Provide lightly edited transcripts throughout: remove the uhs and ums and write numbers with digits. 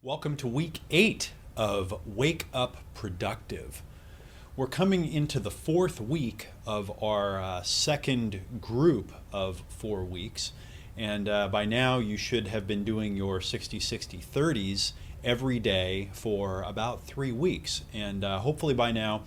Welcome to week 8 of Wake Up Productive. We're coming into the fourth week of our second group of 4 weeks. And by now you should have been doing your 60-60-30s every day for about 3 weeks. And hopefully by now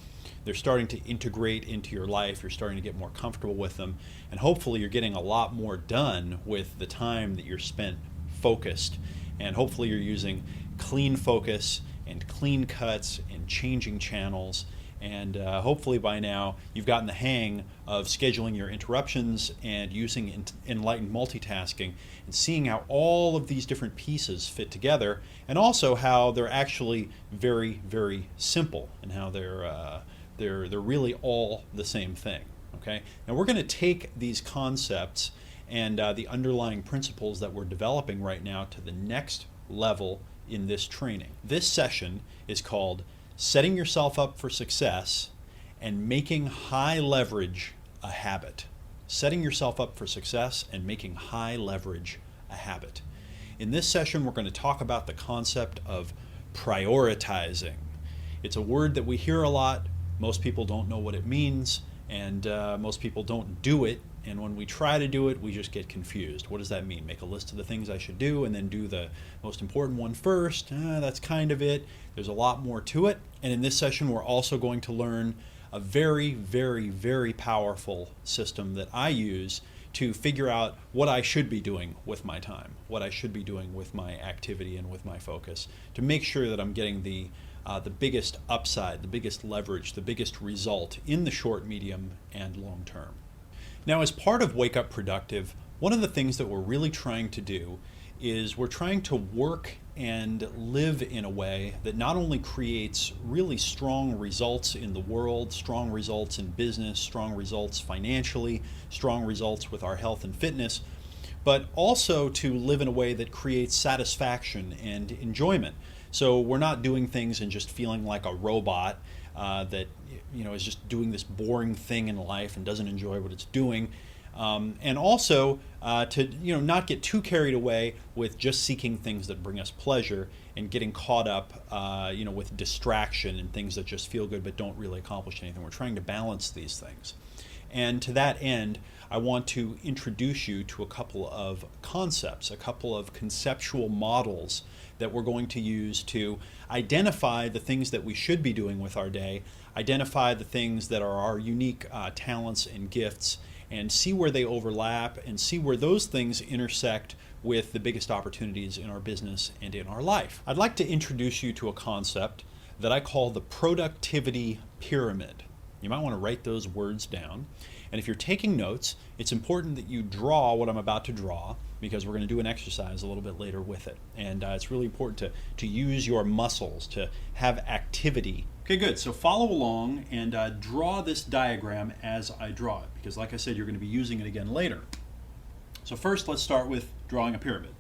they're starting to integrate into your life. You're starting to get more comfortable with them. And hopefully you're getting a lot more done with the time that you're spent focused. And hopefully you're using clean focus and clean cuts and changing channels. And hopefully by now you've gotten the hang of scheduling your interruptions and using enlightened multitasking and seeing how all of these different pieces fit together, and also how they're actually very, very simple and how they're really all the same thing. Okay? Now we're going to take these concepts and the underlying principles that we're developing right now to the next level in this training. This session is called Setting Yourself Up for Success and Making High Leverage a Habit. Setting yourself up for success and making high leverage a habit. In this session, we're going to talk about the concept of prioritizing. It's a word that we hear a lot. Most people don't know what it means, and most people don't do it. And when we try to do it, we just get confused. What does that mean? Make a list of the things I should do and then do the most important one first? That's kind of it. There's a lot more to it. And in this session, we're also going to learn a very, very, very powerful system that I use to figure out what I should be doing with my time, what I should be doing with my activity and with my focus, to make sure that I'm getting the biggest upside, the biggest leverage, the biggest result in the short, medium, and long term. Now, as part of Wake Up Productive, one of the things that we're really trying to do is we're trying to work and live in a way that not only creates really strong results in the world, strong results in business, strong results financially, strong results with our health and fitness, but also to live in a way that creates satisfaction and enjoyment. So we're not doing things and just feeling like a robot that is just doing this boring thing in life and doesn't enjoy what it's doing, and also to not get too carried away with just seeking things that bring us pleasure and getting caught up with distraction and things that just feel good but don't really accomplish anything. We're trying to balance these things, and to that end, I want to introduce you to a couple of concepts, a couple of conceptual models that we're going to use to identify the things that we should be doing with our day, identify the things that are our unique talents and gifts, and see where they overlap and see where those things intersect with the biggest opportunities in our business and in our life. I'd like to introduce you to a concept that I call the productivity pyramid. You might want to write those words down. And if you're taking notes, it's important that you draw what I'm about to draw, because we're going to do an exercise a little bit later with it. And it's really important to use your muscles, to have activity. Okay, good. So follow along and draw this diagram as I draw it, because like I said, you're going to be using it again later. So first, let's start with drawing a pyramid.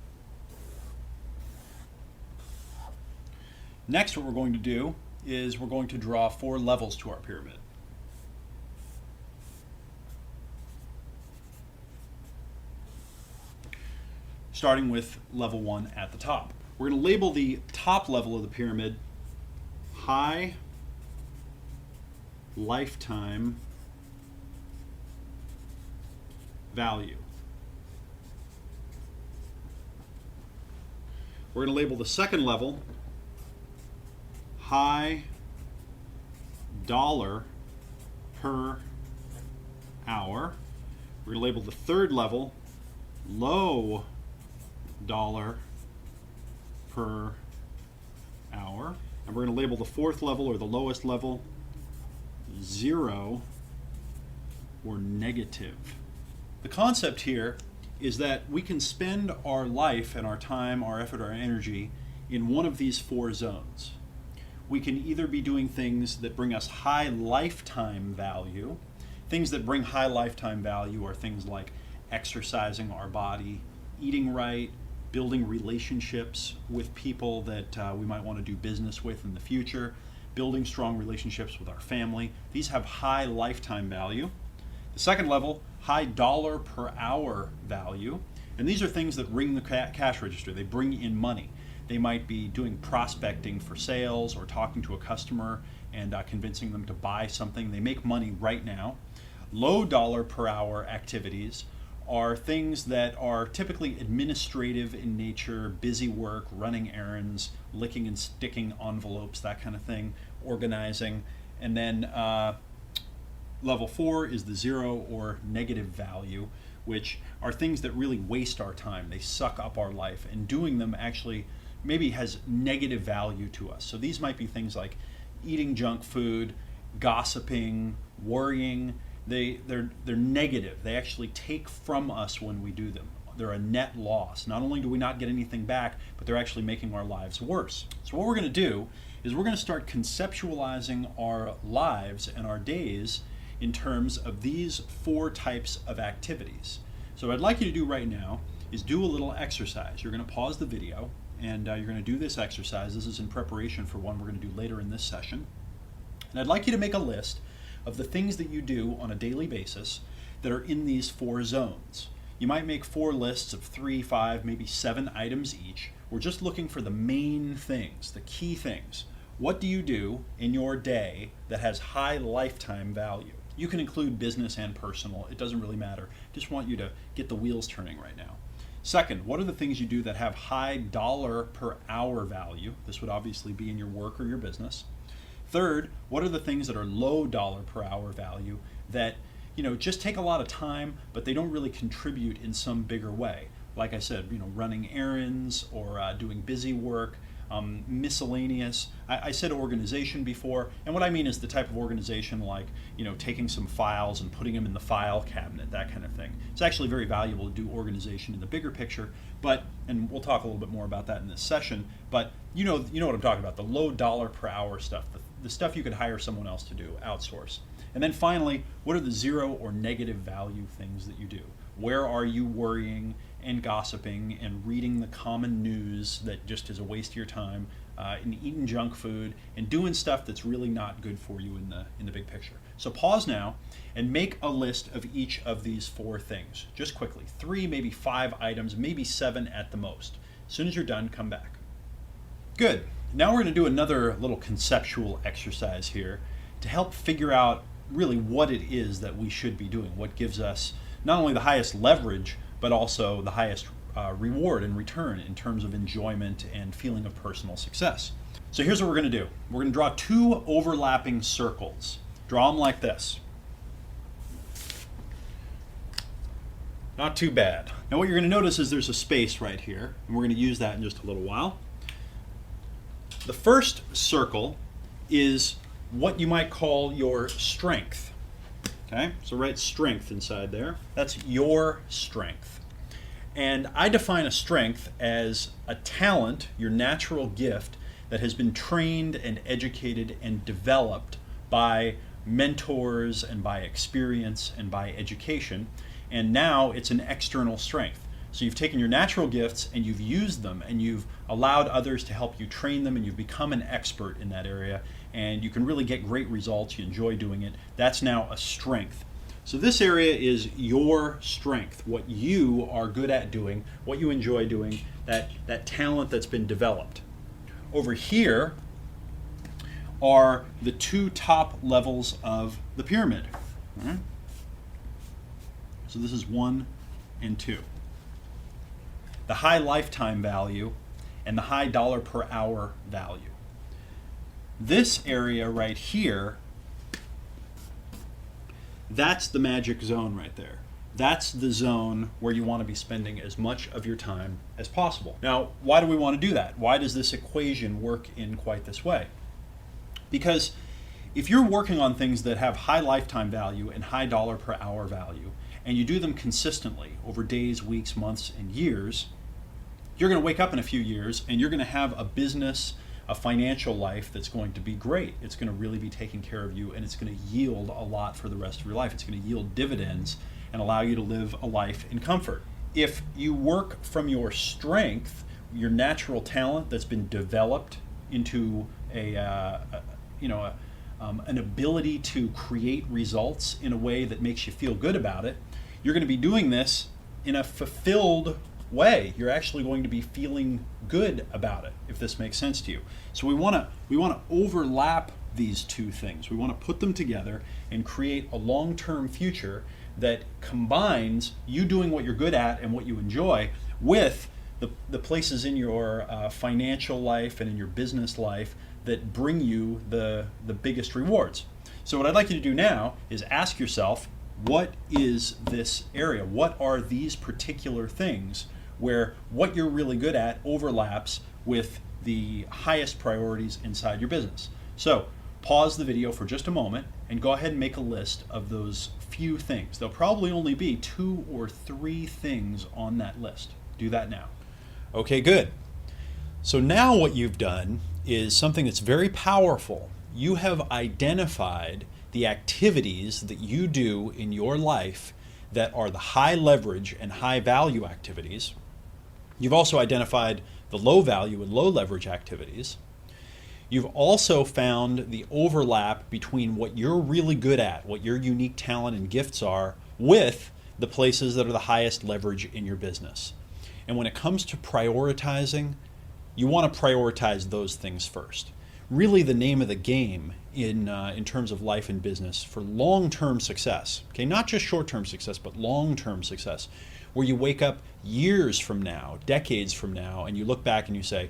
Next, what we're going to do is we're going to draw 4 levels to our pyramid. Starting with level 1 at the top. We're going to label the top level of the pyramid high lifetime value. We're going to label the second level high dollar per hour. We're going to label the third level low dollar per hour, and we're going to label the fourth level, or the lowest level, 0 or negative. The concept here is that we can spend our life and our time, our effort, our energy in one of these 4 zones. We can either be doing things that bring us high lifetime value. Things that bring high lifetime value are things like exercising our body, eating right, building relationships with people that we might want to do business with in the future, building strong relationships with our family. These have high lifetime value. The second level, high dollar per hour value. And these are things that ring the cash register. They bring in money. They might be doing prospecting for sales or talking to a customer and convincing them to buy something. They make money right now. Low dollar per hour activities are things that are typically administrative in nature, busy work, running errands, licking and sticking envelopes, that kind of thing, organizing. And then level 4 is the 0 or negative value, which are things that really waste our time. They suck up our life, and doing them actually maybe has negative value to us. So these might be things like eating junk food, gossiping, worrying. They're negative. They actually take from us when we do them. They're a net loss. Not only do we not get anything back, but they're actually making our lives worse. So what we're going to do is we're going to start conceptualizing our lives and our days in terms of these 4 types of activities. So what I'd like you to do right now is do a little exercise. You're going to pause the video and you're going to do this exercise. This is in preparation for one we're going to do later in this session. And I'd like you to make a list of the things that you do on a daily basis that are in these 4 zones. You might make 4 lists of 3, 5, maybe 7 items each. We're just looking for the main things, the key things. What do you do in your day that has high lifetime value? You can include business and personal. It doesn't really matter. Just want you to get the wheels turning right now. Second, what are the things you do that have high dollar per hour value? This would obviously be in your work or your business. Third, what are the things that are low dollar per hour value that just take a lot of time, but they don't really contribute in some bigger way? Like I said, running errands or doing busy work, miscellaneous. I said organization before, and what I mean is the type of organization like, taking some files and putting them in the file cabinet, that kind of thing. It's actually very valuable to do organization in the bigger picture, and we'll talk a little bit more about that in this session, but you know what I'm talking about, the low dollar per hour stuff, the stuff you could hire someone else to do, outsource. And then finally, what are the 0 or negative value things that you do? Where are you worrying and gossiping and reading the common news that just is a waste of your time, and eating junk food and doing stuff that's really not good for you in the big picture? So pause now and make a list of each of these 4 things, just quickly. 3, maybe 5 items, maybe 7 at the most. As soon as you're done, come back. Good. Now we're going to do another little conceptual exercise here to help figure out really what it is that we should be doing, what gives us not only the highest leverage, but also the highest reward and return in terms of enjoyment and feeling of personal success. So here's what we're going to do. We're going to draw 2 overlapping circles. Draw them like this. Not too bad. Now what you're going to notice is there's a space right here, and we're going to use that in just a little while. The first circle is what you might call your strength. Okay, so write strength inside there. That's your strength. And I define a strength as a talent, your natural gift, that has been trained and educated and developed by mentors and by experience and by education. And now it's an external strength. So you've taken your natural gifts and you've used them and you've allowed others to help you train them and you've become an expert in that area and you can really get great results. You enjoy doing it. That's now a strength. So this area is your strength, what you are good at doing, what you enjoy doing, that talent that's been developed. Over here are the 2 top levels of the pyramid. All right? So this is 1 and 2. The high lifetime value and the high dollar per hour value. This area right here, that's the magic zone right there. That's the zone where you want to be spending as much of your time as possible. Now, why do we want to do that? Why does this equation work in quite this way? Because if you're working on things that have high lifetime value and high dollar per hour value, and you do them consistently over days, weeks, months, and years, you're going to wake up in a few years and you're going to have a business, a financial life that's going to be great. It's going to really be taking care of you and it's going to yield a lot for the rest of your life. It's going to yield dividends and allow you to live a life in comfort. If you work from your strength, your natural talent that's been developed into an ability to create results in a way that makes you feel good about it, you're going to be doing this in a fulfilled way. You're actually going to be feeling good about it, if this makes sense to you. So we want to overlap these two things. We want to put them together and create a long-term future that combines you doing what you're good at and what you enjoy with the places in your financial life and in your business life that bring you the biggest rewards. So what I'd like you to do now is ask yourself, what is this area? What are these particular things where what you're really good at overlaps with the highest priorities inside your business? So pause the video for just a moment and go ahead and make a list of those few things. There'll probably only be 2 or 3 things on that list. Do that now. Okay, good. So now what you've done is something that's very powerful. You have identified the activities that you do in your life that are the high leverage and high value activities. You've also identified the low value and low leverage activities. You've also found the overlap between what you're really good at, what your unique talent and gifts are, with the places that are the highest leverage in your business. And when it comes to prioritizing, you want to prioritize those things first. Really the name of the game in terms of life and business for long-term success, okay, not just short-term success, but long-term success, where you wake up years from now, decades from now, and you look back and you say,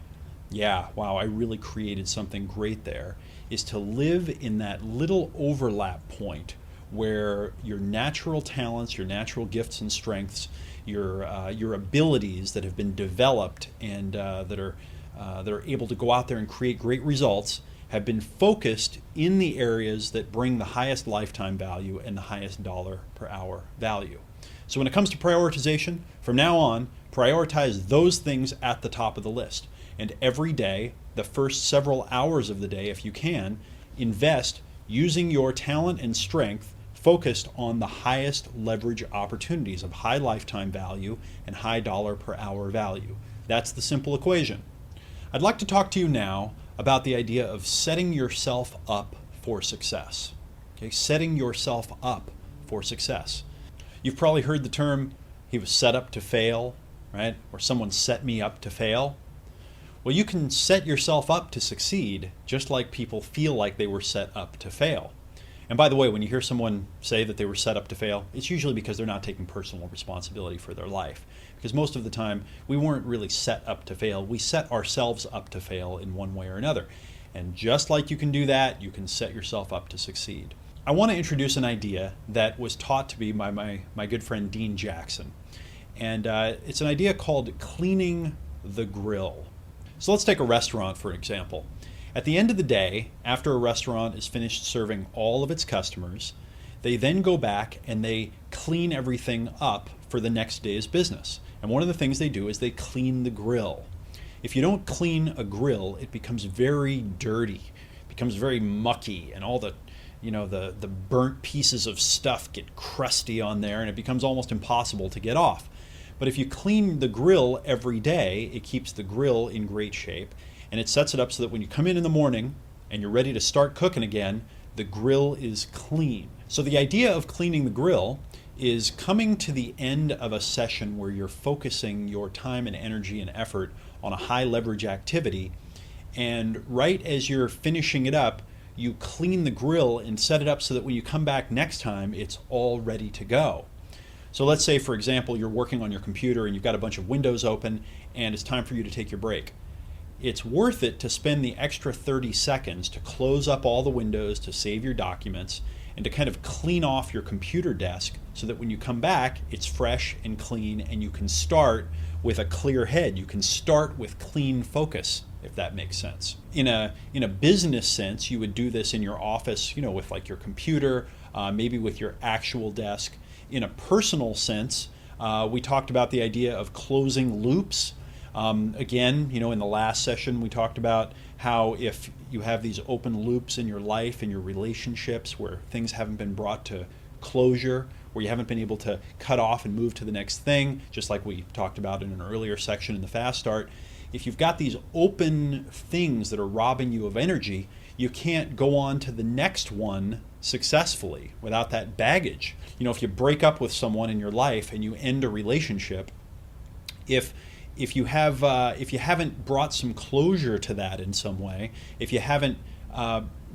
yeah, wow, I really created something great there, is to live in that little overlap point where your natural talents, your natural gifts and strengths, your abilities that have been developed and that are able to go out there and create great results have been focused in the areas that bring the highest lifetime value and the highest dollar per hour value. So when it comes to prioritization, from now on, prioritize those things at the top of the list. And every day, the first several hours of the day, if you can, invest using your talent and strength focused on the highest leverage opportunities of high lifetime value and high dollar per hour value. That's the simple equation. I'd like to talk to you now about the idea of setting yourself up for success. Okay, setting yourself up for success. You've probably heard the term, he was set up to fail, right? Or someone set me up to fail. Well, you can set yourself up to succeed just like people feel like they were set up to fail. And by the way, when you hear someone say that they were set up to fail, it's usually because they're not taking personal responsibility for their life. Because most of the time, we weren't really set up to fail. We set ourselves up to fail in one way or another. And just like you can do that, you can set yourself up to succeed. I want to introduce an idea that was taught to me by my good friend Dean Jackson. And it's an idea called cleaning the grill. So let's take a restaurant for example. At the end of the day, after a restaurant is finished serving all of its customers, they then go back and they clean everything up for the next day's business. And one of the things they do is they clean the grill. If you don't clean a grill, it becomes very dirty, becomes very mucky, and all the burnt pieces of stuff get crusty on there, and it becomes almost impossible to get off. But if you clean the grill every day, it keeps the grill in great shape, and it sets it up so that when you come in the morning and you're ready to start cooking again, the grill is clean. So the idea of cleaning the grill is coming to the end of a session where you're focusing your time and energy and effort on a high leverage activity, and right as you're finishing it up, you clean the grill and set it up so that when you come back next time, it's all ready to go. So let's say, for example, you're working on your computer and you've got a bunch of windows open and it's time for you to take your break. It's worth it to spend the extra 30 seconds to close up all the windows, to save your documents, and to kind of clean off your computer desk so that when you come back, it's fresh and clean and you can start with a clear head. You can start with clean focus, if that makes sense. In a business sense, you would do this in your office, with like your computer, maybe with your actual desk. In a personal sense, we talked about the idea of closing loops. Again, in the last session, we talked about how if you have these open loops in your life and your relationships where things haven't been brought to closure, where you haven't been able to cut off and move to the next thing, just like we talked about in an earlier section in the Fast Start, if you've got these open things that are robbing you of energy, you can't go on to the next one successfully without that baggage. If you break up with someone in your life and you end a relationship, If you haven't brought some closure to that in some way, if you haven't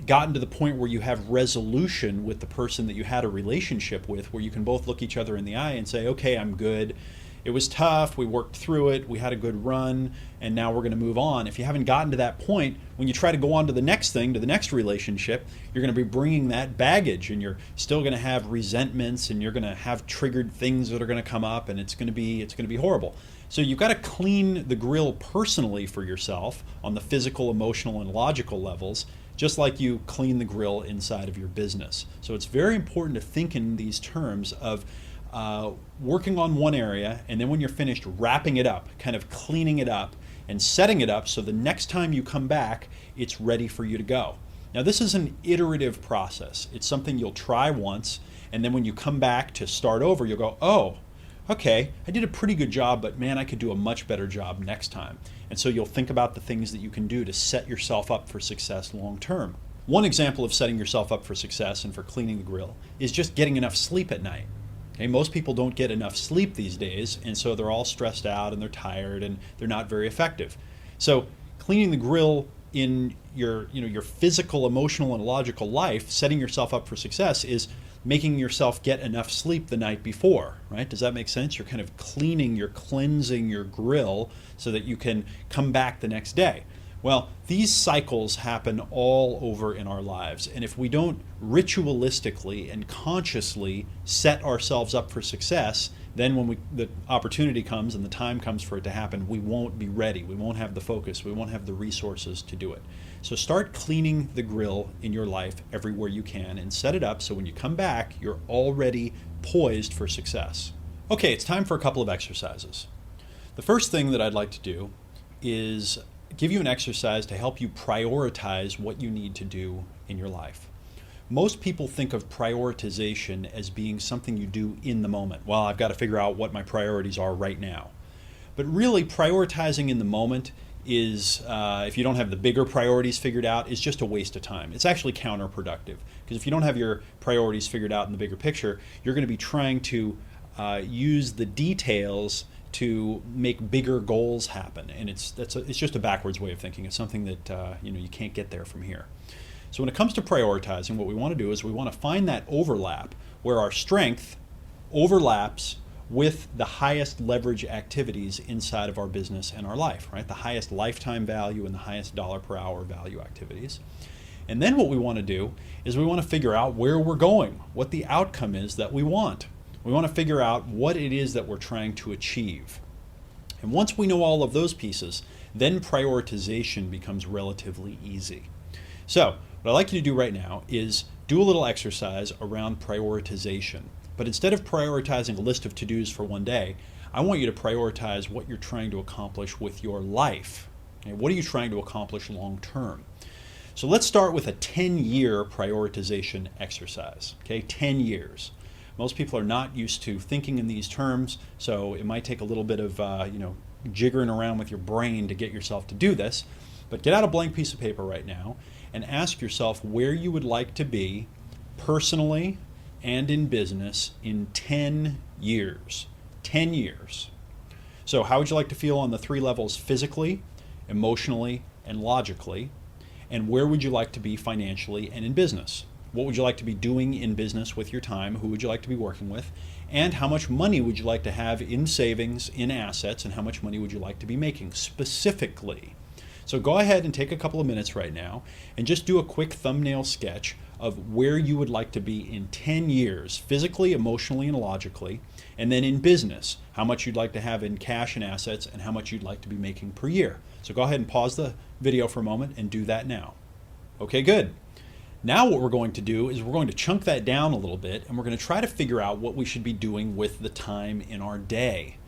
gotten to the point where you have resolution with the person that you had a relationship with, where you can both look each other in the eye and say, okay, I'm good. It was tough, we worked through it, we had a good run, and now we're going to move on. If you haven't gotten to that point, when you try to go on to the next thing, to the next relationship, you're going to be bringing that baggage, and you're still going to have resentments, and you're going to have triggered things that are going to come up, and it's going to be horrible. So you've got to clean the grill personally for yourself on the physical, emotional, and logical levels, just like you clean the grill inside of your business. So it's very important to think in these terms of working on one area, and then when you're finished, wrapping it up, kind of cleaning it up and setting it up so the next time you come back, it's ready for you to go. Now, this is an iterative process. It's something you'll try once, and then when you come back to start over, you'll go, oh, okay, I did a pretty good job, but man, I could do a much better job next time. And so you'll think about the things that you can do to set yourself up for success long term. One example of setting yourself up for success and for cleaning the grill is just getting enough sleep at night. Okay, most people don't get enough sleep these days, and so they're all stressed out and they're tired and they're not very effective. So cleaning the grill in your physical, emotional, and logical life, setting yourself up for success, is making yourself get enough sleep the night before, right? Does that make sense? You're kind of cleansing your grill so that you can come back the next day. Well, these cycles happen all over in our lives, and if we don't ritualistically and consciously set ourselves up for success, then when the opportunity comes and the time comes for it to happen, we won't be ready. We won't have the focus. We won't have the resources to do it. So start cleaning the grill in your life everywhere you can and set it up so when you come back, you're already poised for success. Okay, it's time for a couple of exercises. The first thing that I'd like to do is give you an exercise to help you prioritize what you need to do in your life. Most people think of prioritization as being something you do in the moment. Well, I've got to figure out what my priorities are right now. But really, prioritizing in the moment is, if you don't have the bigger priorities figured out, is just a waste of time. It's actually counterproductive, because if you don't have your priorities figured out in the bigger picture, you're going to be trying to use the details to make bigger goals happen, and it's just a backwards way of thinking. It's something that you can't get there from here. So when it comes to prioritizing, what we want to do is we want to find that overlap where our strength overlaps with the highest leverage activities inside of our business and our life, right? The highest lifetime value and the highest dollar per hour value activities. And then what we want to do is we want to figure out where we're going, what the outcome is that we want. We want to figure out what it is that we're trying to achieve. And once we know all of those pieces, then prioritization becomes relatively easy. So what I'd like you to do right now is do a little exercise around prioritization. But instead of prioritizing a list of to-dos for one day, I want you to prioritize what you're trying to accomplish with your life. Okay, what are you trying to accomplish long term? So let's start with a 10-year prioritization exercise. Okay, 10 years. Most people are not used to thinking in these terms, so it might take a little bit of jiggering around with your brain to get yourself to do this. But get out a blank piece of paper right now and ask yourself where you would like to be personally and in business in 10 years. 10 years. So how would you like to feel on the three levels: physically, emotionally, and logically? And where would you like to be financially and in business? What would you like to be doing in business with your time? Who would you like to be working with? And how much money would you like to have in savings, in assets, and how much money would you like to be making specifically? So go ahead and take a couple of minutes right now and just do a quick thumbnail sketch of where you would like to be in 10 years, physically, emotionally, and logically, and then in business, how much you'd like to have in cash and assets and how much you'd like to be making per year. So go ahead and pause the video for a moment and do that now. Okay, good. Now what we're going to do is we're going to chunk that down a little bit, and we're going to try to figure out what we should be doing with the time in our day.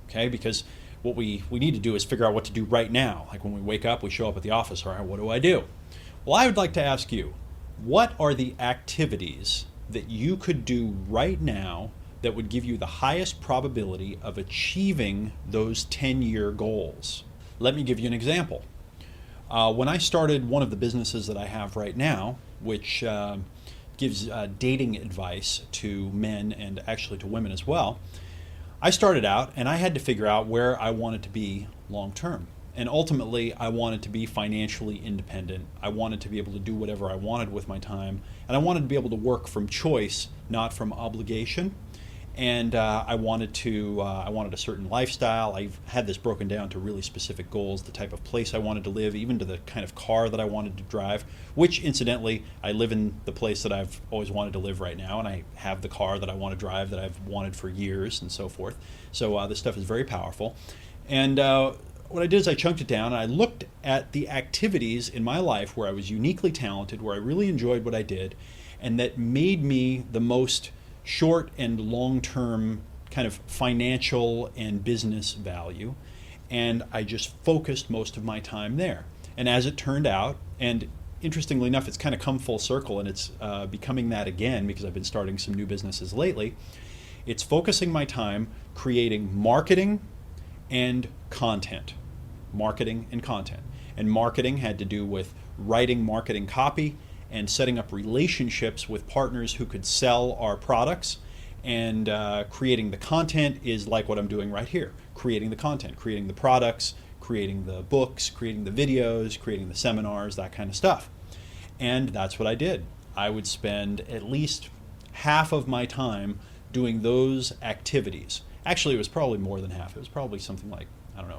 Okay, because what we need to do is figure out what to do right now. Like when we wake up, we show up at the office, all right, what do I do? Well, I would like to ask you, what are the activities that you could do right now that would give you the highest probability of achieving those 10-year goals? Let me give you an example. When I started one of the businesses that I have right now, which gives dating advice to men and actually to women as well, I started out and I had to figure out where I wanted to be long term. And ultimately, I wanted to be financially independent. I wanted to be able to do whatever I wanted with my time. And I wanted to be able to work from choice, not from obligation. And I wanted a certain lifestyle. I've had this broken down to really specific goals, the type of place I wanted to live, even to the kind of car that I wanted to drive, which incidentally, I live in the place that I've always wanted to live right now, and I have the car that I want to drive that I've wanted for years and so forth. So this stuff is very powerful. And what I did is I chunked it down and I looked at the activities in my life where I was uniquely talented, where I really enjoyed what I did, and that made me the most short and long-term kind of financial and business value. And I just focused most of my time there. And as it turned out, and interestingly enough, it's kind of come full circle and it's becoming that again because I've been starting some new businesses lately. It's focusing my time creating marketing and content. Marketing and content. And marketing had to do with writing marketing copy and setting up relationships with partners who could sell our products. And creating the content is like what I'm doing right here. Creating the content, creating the products, creating the books, creating the videos, creating the seminars, that kind of stuff. And that's what I did. I would spend at least half of my time doing those activities. Actually, it was probably more than half. It was probably something like,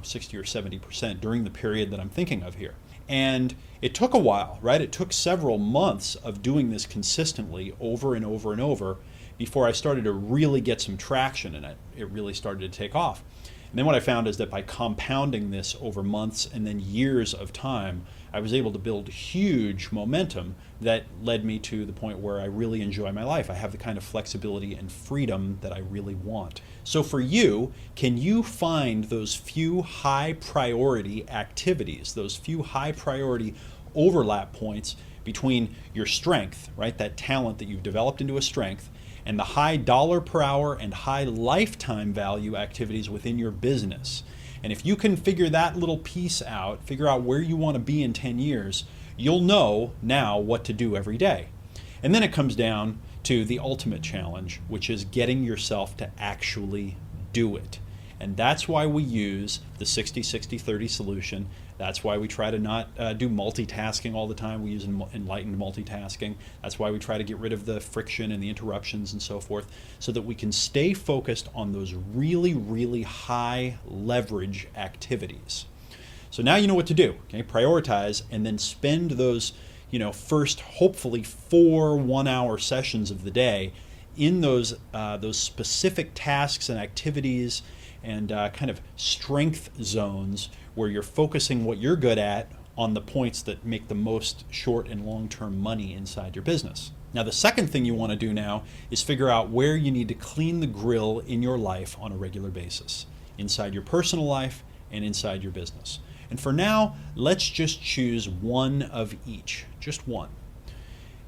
60 or 70% during the period that I'm thinking of here. And it took a while, right? It took several months of doing this consistently over and over and over before I started to really get some traction in it. It really started to take off. And then what I found is that by compounding this over months and then years of time, I was able to build huge momentum that led me to the point where I really enjoy my life. I have the kind of flexibility and freedom that I really want. So for you, can you find those few high priority activities, those few high priority overlap points between your strength, right, that talent that you've developed into a strength, and the high dollar per hour and high lifetime value activities within your business? And if you can figure that little piece out, figure out where you want to be in 10 years, you'll know now what to do every day. And then it comes down to the ultimate challenge, which is getting yourself to actually do it. And that's why we use the 60-60-30 solution. That's why we try to not do multitasking all the time. We use enlightened multitasking. That's why we try to get rid of the friction and the interruptions and so forth, so that we can stay focused on those really, really high leverage activities. So now you know what to do. Okay, prioritize and then spend those, first hopefully 4 1-hour sessions of the day in those specific tasks and activities and kind of strength zones where you're focusing what you're good at on the points that make the most short and long-term money inside your business. Now, the second thing you want to do now is figure out where you need to clean the grill in your life on a regular basis, inside your personal life and inside your business. And for now, let's just choose one of each, just one.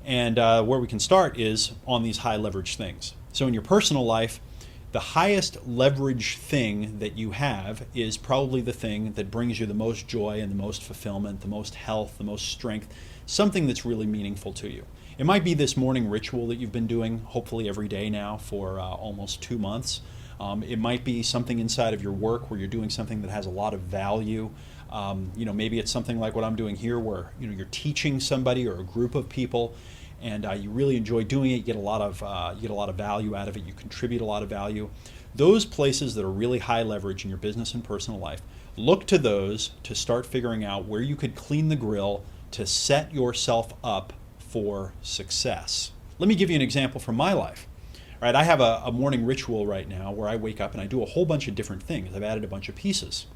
And where we can start is on these high leverage things. So in your personal life, the highest leverage thing that you have is probably the thing that brings you the most joy and the most fulfillment, the most health, the most strength, something that's really meaningful to you. It might be this morning ritual that you've been doing, hopefully every day now for almost 2 months. It might be something inside of your work where you're doing something that has a lot of value. Maybe it's something like what I'm doing here where you're teaching somebody or a group of people, and you really enjoy doing it. You get a lot of value out of it. You contribute a lot of value. Those places that are really high leverage in your business and personal life, look to those to start figuring out where you could clean the grill to set yourself up for success. Let me give you an example from my life. All right, I have a morning ritual right now where I wake up and I do a whole bunch of different things. I've added a bunch of pieces.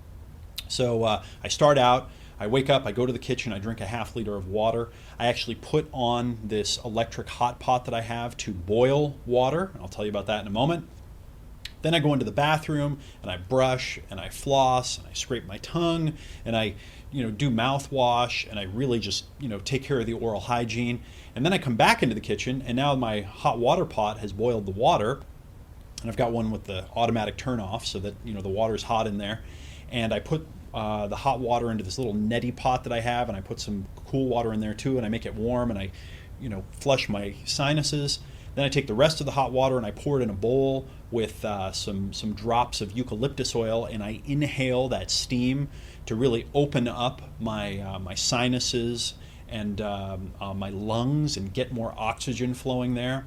So I start out, I wake up, I go to the kitchen, I drink a ½ liter of water. I actually put on this electric hot pot that I have to boil water. I'll tell you about that in a moment. Then I go into the bathroom and I brush and I floss and I scrape my tongue and I do mouthwash and I really just take care of the oral hygiene. And then I come back into the kitchen and now my hot water pot has boiled the water, and I've got one with the automatic turn off so that the water's hot in there. And I put the hot water into this little neti pot that I have, and I put some cool water in there too, and I make it warm, and I flush my sinuses. Then I take the rest of the hot water and I pour it in a bowl with some drops of eucalyptus oil, and I inhale that steam to really open up my sinuses and my lungs and get more oxygen flowing there.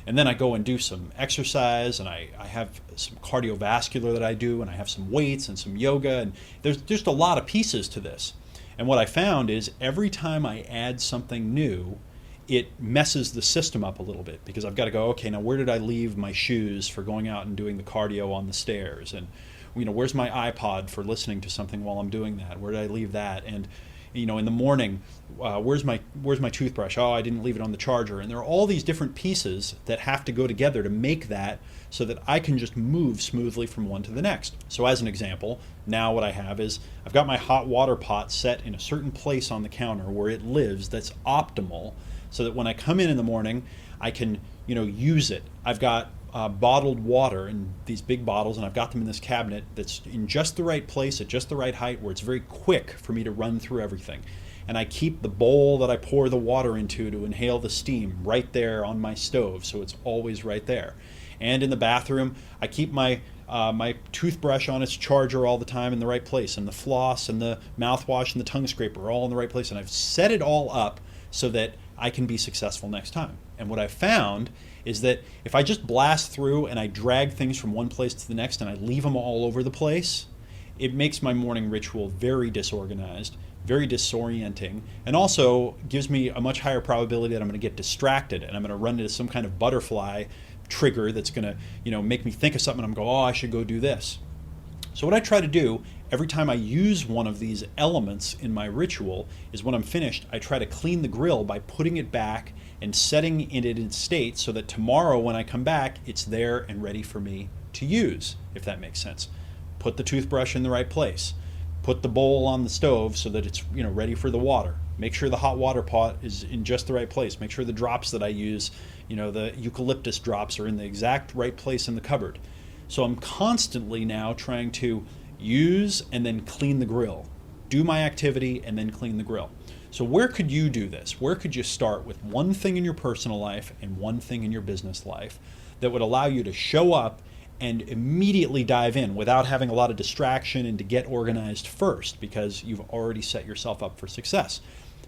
And then I go and do some exercise, and I have some cardiovascular that I do, and I have some weights and some yoga, and there's just a lot of pieces to this. And what I found is every time I add something new, it messes the system up a little bit, because I've got to go, okay, now where did I leave my shoes for going out and doing the cardio on the stairs? And where's my iPod for listening to something while I'm doing that? Where did I leave that? And in the morning, where's my toothbrush? Oh, I didn't leave it on the charger. And there are all these different pieces that have to go together to make that so that I can just move smoothly from one to the next. So as an example, now what I have is I've got my hot water pot set in a certain place on the counter where it lives that's optimal, so that when I come in the morning, I can use it. I've got bottled water in these big bottles, and I've got them in this cabinet that's in just the right place at just the right height where it's very quick for me to run through everything. And I keep the bowl that I pour the water into to inhale the steam right there on my stove, so it's always right there. And in the bathroom, I keep my toothbrush on its charger all the time in the right place, and the floss and the mouthwash and the tongue scraper are all in the right place, and I've set it all up so that I can be successful next time. And what I've found is that if I just blast through and I drag things from one place to the next and I leave them all over the place, it makes my morning ritual very disorganized, very disorienting, and also gives me a much higher probability that I'm going to get distracted and I'm going to run into some kind of butterfly trigger that's going to make me think of something, and I'm going, oh, I should go do this. So what I try to do every time I use one of these elements in my ritual is when I'm finished, I try to clean the grill by putting it back and setting it in state so that tomorrow when I come back, it's there and ready for me to use, if that makes sense. Put the toothbrush in the right place. Put the bowl on the stove so that it's ready for the water. Make sure the hot water pot is in just the right place. Make sure the drops that I use, the eucalyptus drops, are in the exact right place in the cupboard. So I'm constantly now trying to use and then clean the grill. Do my activity and then clean the grill. So where could you do this? Where could you start with one thing in your personal life and one thing in your business life that would allow you to show up and immediately dive in without having a lot of distraction and to get organized first, because you've already set yourself up for success?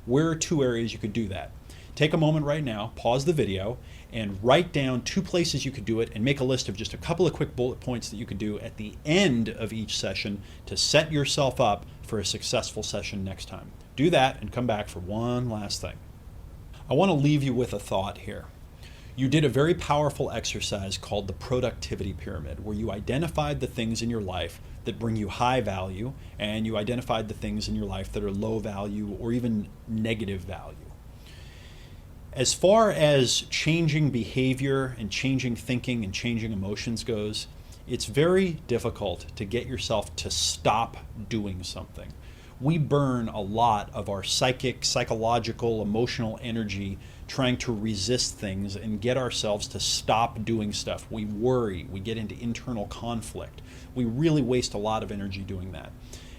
Where are two areas you could do that? Take a moment right now, pause the video, and write down 2 places you could do it, and make a list of just a couple of quick bullet points that you could do at the end of each session to set yourself up for a successful session next time. Do that and come back for one last thing. I want to leave you with a thought here. You did a very powerful exercise called the productivity pyramid, where you identified the things in your life that bring you high value, and you identified the things in your life that are low value or even negative value. As far as changing behavior and changing thinking and changing emotions goes, it's very difficult to get yourself to stop doing something. We burn a lot of our psychological, emotional energy trying to resist things and get ourselves to stop doing stuff. We worry, we get into internal conflict. We really waste a lot of energy doing that.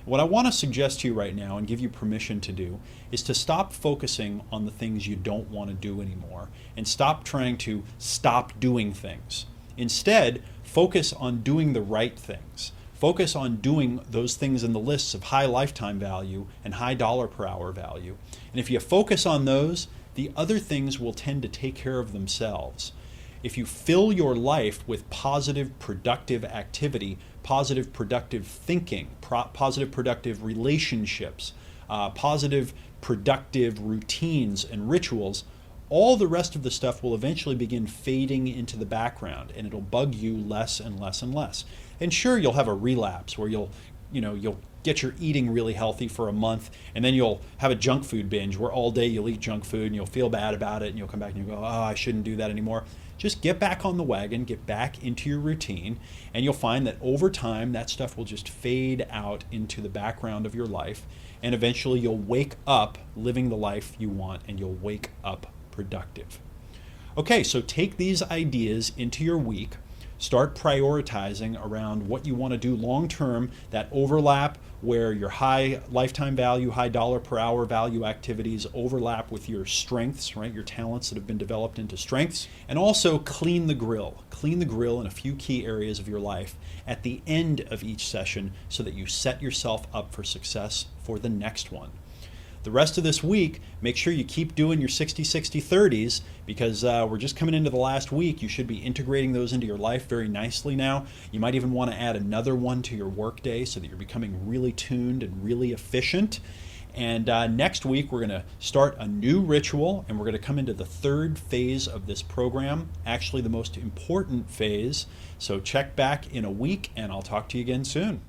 What I want to suggest to you right now and give you permission to do is to stop focusing on the things you don't want to do anymore and stop trying to stop doing things. Instead, focus on doing the right things. Focus on doing those things in the lists of high lifetime value and high dollar per hour value. And if you focus on those, the other things will tend to take care of themselves. If you fill your life with positive, productive activity, positive, productive thinking, positive, productive relationships, positive, productive routines and rituals, all the rest of the stuff will eventually begin fading into the background, and it'll bug you less and less and less. And sure, you'll have a relapse where you'll get your eating really healthy for a month, and then you'll have a junk food binge where all day you'll eat junk food and you'll feel bad about it, and you'll come back and you'll go, oh, I shouldn't do that anymore. Just get back on the wagon, get back into your routine, and you'll find that over time that stuff will just fade out into the background of your life, and eventually you'll wake up living the life you want, and you'll wake up productive. Okay, so take these ideas into your week. Start prioritizing around what you want to do long term, that overlap where your high lifetime value, high dollar per hour value activities overlap with your strengths, right? Your talents that have been developed into strengths. And also clean the grill. Clean the grill in a few key areas of your life at the end of each session so that you set yourself up for success for the next one. The rest of this week, make sure you keep doing your 60-60-30s because we're just coming into the last week. You should be integrating those into your life very nicely now. You might even want to add another one to your workday so that you're becoming really tuned and really efficient. And next week, we're going to start a new ritual, and we're going to come into the third phase of this program, actually the most important phase. So check back in a week, and I'll talk to you again soon.